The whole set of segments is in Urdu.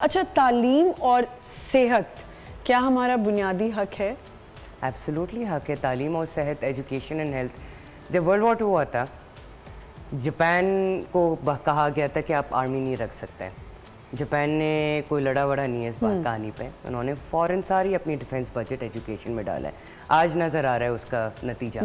اچھا، تعلیم اور صحت کیا ہمارا بنیادی حق ہے؟ ایبسولوٹلی حق ہے. تعلیم اور صحت، ایجوکیشن اینڈ ہیلتھ. جب ورلڈ وار 2 ہوا تھا، جاپان کو کہا گیا تھا کہ آپ آرمی نہیں رکھ سکتے. جاپان نے کوئی لڑا وڑا نہیں ہے اس بات کہانی پہ. انہوں نے فوراً ساری اپنی ڈیفینس بجٹ ایجوکیشن میں ڈالا ہے. آج نظر آ رہا ہے اس کا نتیجہ.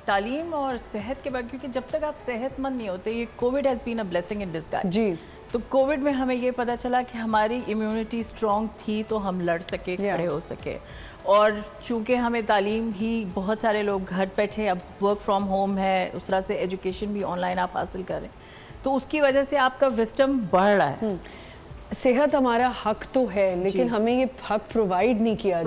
تعلیم اور صحت کے بعد، کیونکہ جب تک آپ صحت مند نہیں ہوتے، یہ covid has been a blessing in disguise. جی، تو کووڈ میں ہمیں یہ پتا چلا کہ ہماری امیونٹی اسٹرانگ تھی تو ہم لڑ سکے، کھڑے ہو سکے. اور چونکہ ہمیں تعلیم ہی، بہت سارے لوگ گھر بیٹھے، اب ورک فرام ہوم ہے، اس طرح سے ایجوکیشن بھی آن لائن آپ حاصل کریں، تو اس کی وجہ سے آپ کا وزڈم بڑھ رہا ہے. صحت ہمارا حق تو ہے، لیکن ہمیں یہ حق پرووائڈ نہیں کیا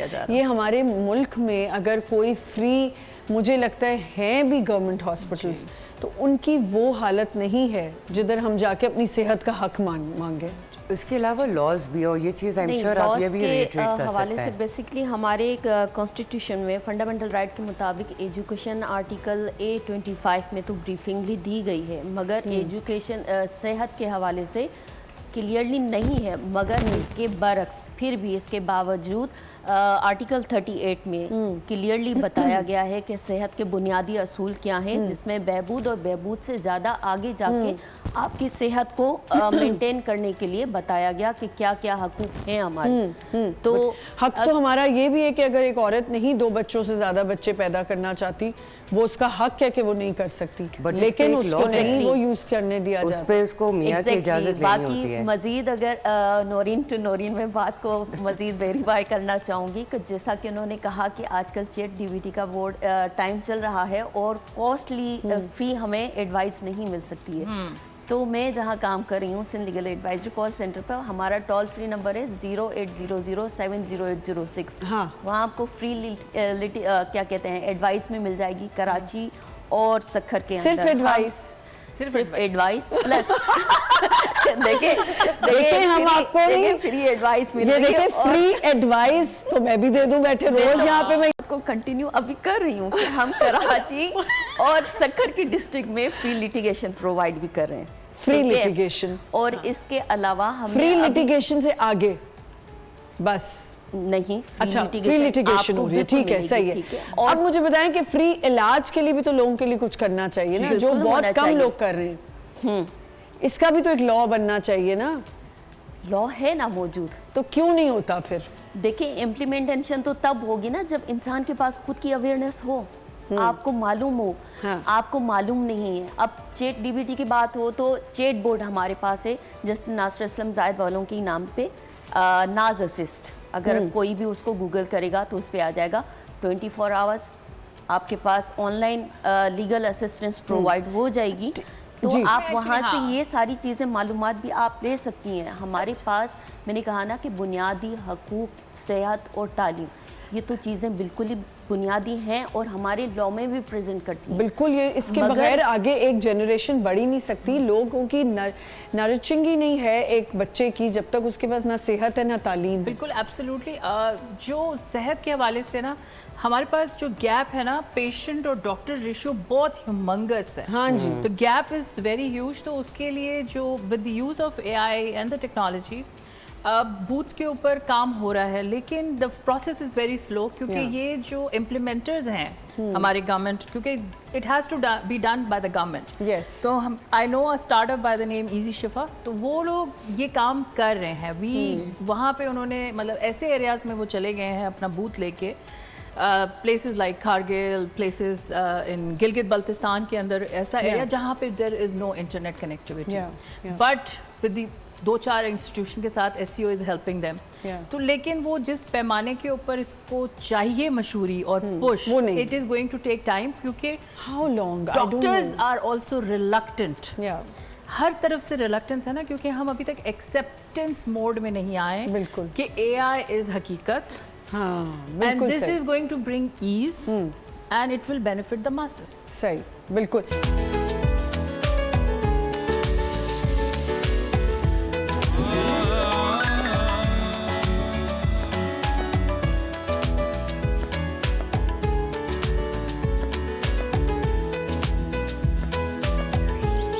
جا رہا. یہ ہمارے ملک میں اگر کوئی فری، مجھے لگتا ہے بھی گورنمنٹ ہاسپٹلس، تو ان کی وہ حالت نہیں ہے جدھر ہم جا کے اپنی صحت کا حق مانگیں. اس کے علاوہ لاز بھی ہو، یہ چیز نہیں، لاز کے حوالے سے بیسکلی ہمارے کانسٹیٹیوشن میں فنڈامنٹل رائٹ کے مطابق ایجوکیشن آرٹیکل A25 میں تو بریفنگلی دی گئی ہے، مگر ایجوکیشن صحت کے حوالے سے کلیئرلی نہیں ہے. مگر اس کے برعکس پھر بھی اس کے باوجود آرٹیکل 38 میں کلیئرلی بتایا گیا ہے کہ صحت کے بنیادی اصول کیا ہیں، جس میں بہبود اور بہبود سے زیادہ آگے جا کے آپ کی صحت کو مینٹین کرنے کے لیے بتایا گیا کہ کیا کیا حقوق ہیں ہمارے. تو حق تو ہمارا یہ بھی ہے کہ اگر ایک عورت نہیں 2 بچوں سے زیادہ بچے پیدا کرنا چاہتی، وہ اس کا حق ہے کہ وہ نہیں کر سکتی، لیکن اس کو نہیں وہ یوز کرنے دیا جاتا. اس پہ اس کو میاں کی اجازت لینی ہوتی ہے. مزید اگر نورین ٹو نورین میں بات کو مزید ویریفائی کرنا چاہوں گی کہ جیسا کہ انہوں نے کہا کہ آج کل چیٹ DBT کا بورڈ ٹائم چل رہا ہے اور کاسٹلی فری ہمیں ایڈوائس نہیں مل سکتی ہے. تو میں جہاں کام کر رہی ہوں Sindh legal advisory call centre پر، ہمارا ٹول فری نمبر ہے 0800700806. وہاں آپ کو فری کیا کہتے ہیں ایڈوائس میں مل جائے گی. کراچی اور سکھر کے اندر صرف ایڈوائس پلس دیکھیں ہم آپ کو فری ایڈوائس مل رہی ہے. دیکھیں فری ایڈوائس تو میں بھی دے دوں بیٹھے روز یہاں پہ. میں کو کنٹینیو ابھی کر رہی ہوں کہ ہم کراچی اور سکھر کی ڈسٹرکٹ میں فری لیٹیگیشن پرووائڈ بھی کر رہے ہیں. فری لیٹیگیشن، اور اس کے علاوہ ہم فری لیٹیگیشن سے آگے بس نہیں. اچھا، فری لیٹیگیشن ہو رہی ہے، ٹھیک ہے، صحیح ہے. اور مجھے بتائیں کہ فری علاج کے لیے بھی تو لوگوں کے لیے کچھ کرنا چاہیے نا، جو بہت کم لوگ کر رہے ہیں. اس کا بھی تو ایک لا بننا چاہیے نا. لا ہے نا موجود، تو کیوں نہیں ہوتا پھر؟ دیکھیں امپلیمنٹیشن تو تب ہوگی نا جب انسان کے پاس خود کی اویئرنیس ہو، آپ کو معلوم ہو. آپ کو معلوم نہیں ہے. اب چیٹ DBT کی بات ہو تو چیٹ بورڈ ہمارے پاس ہے جسٹس ناصر اسلم زاہد والوں کے نام پہ، ناز اسسٹ. اگر کوئی بھی اس کو گوگل کرے گا تو اس پہ آ جائے گا. 24 آورس آپ کے پاس online legal assistance provide ہو جائے گی. تو آپ وہاں سے یہ ساری چیزیں معلومات بھی آپ لے سکتی ہیں. ہمارے پاس میں نے کہا نا کہ بنیادی حقوق، صحت اور تعلیم، یہ تو چیزیں بالکل ہی بنیادی ہیں اور ہمارے لا میں بھی پریزنٹ کرتی ہیں. بالکل، یہ اس کے بغیر آگے ایک جنریشن بڑھ ہی نہیں سکتی. لوگوں کی نرچنگ ہی نہیں ہے ایک بچے کی جب تک اس کے پاس نہ صحت ہے نہ تعلیم. بالکل ایبسلیوٹلی. جو صحت کے حوالے سے نا ہمارے پاس جو گیپ ہے نا، پیشنٹ اور ڈاکٹر ریشو بہت ہیومنگس ہے. ہاں جی، تو گیپ از ویری ہیوج. تو اس کے لیے جو with the use of AI and the technology booths کے اوپر کام ہو رہا ہے، لیکن the process is very slow. کیونکہ یہ جو امپلیمنٹرز ہیں ہمارے گورنمنٹ، کیونکہ it has to be done by the government. تو ہم I know a startup by the name easy Shifa. تو وہ لوگ یہ کام کر رہے ہیں. وہاں پہ انہوں نے مطلب ایسے ایریاز میں وہ چلے گئے ہیں اپنا بوتھ لے کے. places like Kargil, places in Gilgit Baltistan کے اندر ایسا ایریا جہاں پہ there is no internet connectivity. But with the 2-4 institution کے ساتھ SCO is helping them. تو لیکن وہ جس پیمانے کے اوپر اس کو چاہیے مشہوری اور push, it is going to take time کیونکہ doctors are also reluctant. ہر طرف سے ریلکٹنس ہے نا، کیونکہ ہم ابھی تک ایکسیپٹنس موڈ میں نہیں آئے کہ AI is حقیقت. And this is going to bring ease and it will benefit the masses. صحیح، بالکل.